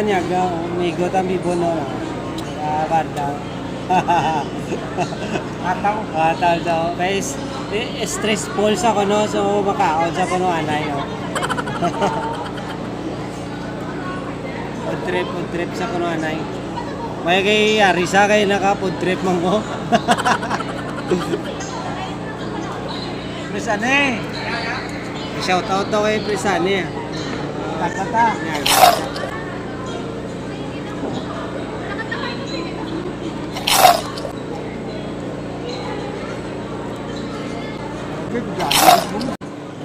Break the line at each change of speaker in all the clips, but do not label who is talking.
niya, migo tambi bono na. Barda. Ataw daw. Guys, stressful sa kuno, so makaon sa kuno anay. No? Food trip sa kuno anay. May kay Arisa kay naka food trip man ko.
Presane.
Shout out daw kay Prisane.
Takata.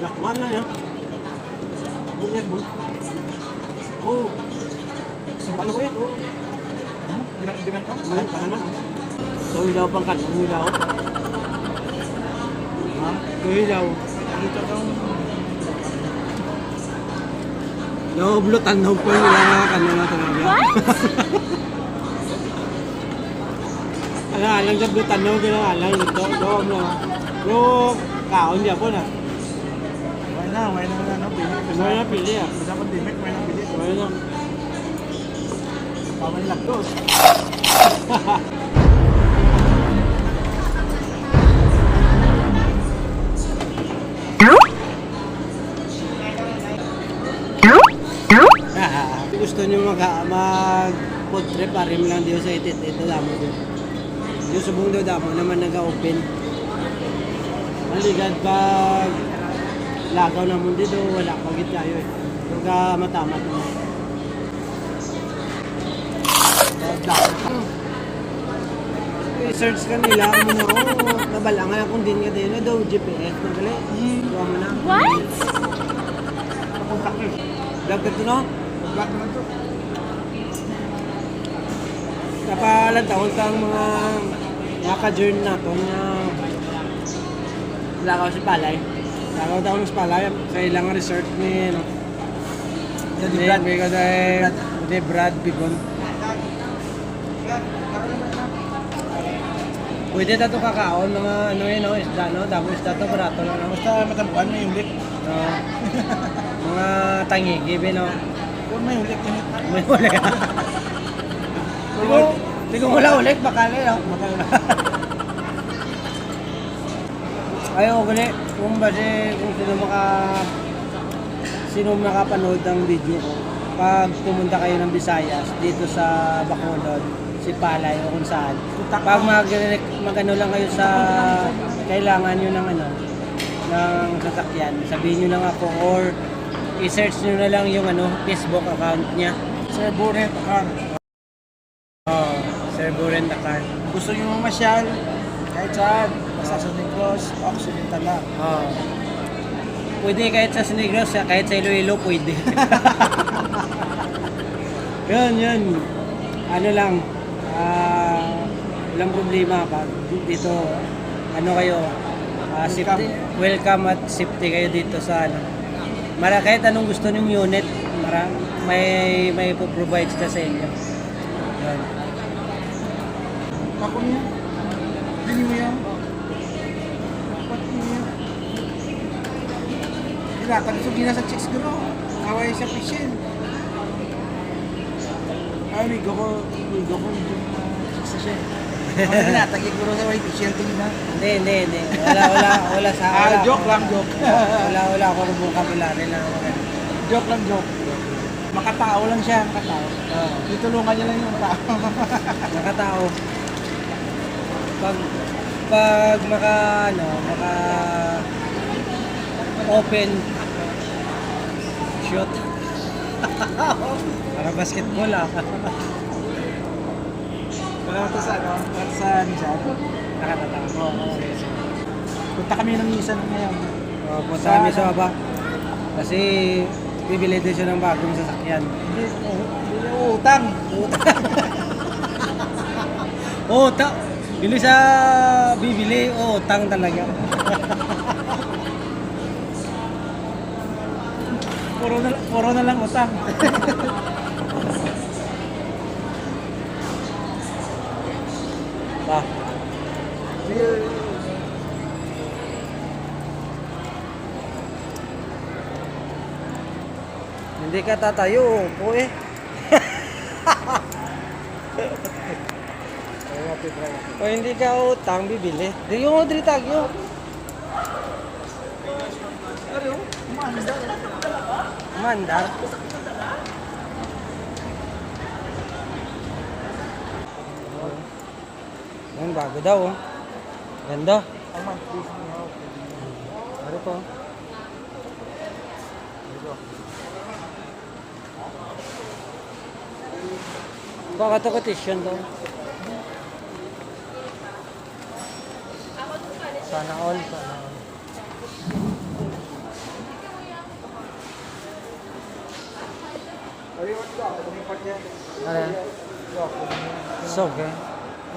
Lakman na yan. Bukit mo. Oh. Ano ko yan? Oh.
Dinan ka?
So, hilaw pang kanong hilaw.
Ha?
So, hilaw.
Dito daw.
Naublutan na po nila kanong na talaga. Alang sa blutan na ginalang ito. Doon mo. Pero, kaon niya po na.
Why na ano, pili.
May napili ah.
Dapat dimik, may napili.
May na.
Paman laktos.
Gusto nyo mag food trip, arim lang diyo sa itit. Ito damo diyo. Yung subong daw damo naman nag-open. Maligad pag lagaw na mo dito, wala pagit tayo eh. Pagka matamat mo. I-search ka nila mo nabalangan akong din ka din daw GPS na gali. Gawa mo na.
What?
Vlog ka ito no?
Black naman to.
Napalantaon kang mga naka-journey nato na lakaw si Palay. Lakaw daw ng si Palay sa ilang resort ni no.
Jadi
Brad. May Brad Bigon. Pwede na ito kakaon, mga ano yun, no, isda, no? Damo isda ito, barato lang. No?
Basta matampuan may ulit.
Mga tangigi, no?
Kung may ulit yun.
May uli. Hindi ko wala ulit, bakali, no? Ayaw, gali. Kung sino nakapanood ng video ko, pag pumunta kayo ng Visayas, dito sa Bacolod, si Palay o kung saan, pag mag-ano lang kayo sa kailangan nyo ng ano, ng sasakyan, sabihin nyo lang ako or i-search nyo na lang yung ano, Facebook account niya.
Sir Burent Akar.
Sir Burent Akar.
Gusto nyo mamasyal, kahit saan, basta sa Negros, Occidental lang.
Pwede kahit sa Negros, kahit sa Iloilo, pwede. yun. Ano lang, walang problema pag dito, ano kayo, safety, welcome at safety kayo dito sa ano. Kahit anong gusto nyong unit, may provide sila sa inyo. Yun.
Ako niya. Hindi mo yan. Pati niya. Tagsugi na sa chicks ko, no? Away sa pishin. Ay, ligo ko yung chicks na siya. Ako na, tagiguro sa way pishin ito na.
Hindi. Wala sa
Joke lang.
Wala ako rubong kapilari na
Joke. Makatao lang siya, makatao. Ditulungan niya lang yung tao.
Nakatao. Pag maka open shoot. Para basketball
Wala ito sa ano? Sa Nissan.
Nakatatawa.
Punta kami ng Nissan ngayon.
Punta kami sa baba. Kasi bibili din siya ng bagong sasakyan.
Hindi, utang.
Bili sa bibili, utang talaga.
Puro na lang utang.
Ba. Hindi ka tatayo, upo eh. O hindi ka utang, bibili. Di yung Audrey Tagyo. Mandar. Yan, bago daw. Oh. Ganda. Ano to? Baka to quotation daw. Sana all, sana all. Ano yan? So, okay.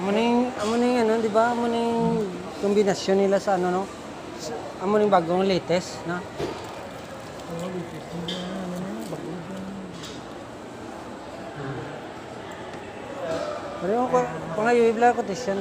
Amo na yung ano, di ba? Amo na yung kombinasyon nila sa ano, no? Amo na yung bagong latest, na? Pero yung pangayo, ibla quotation.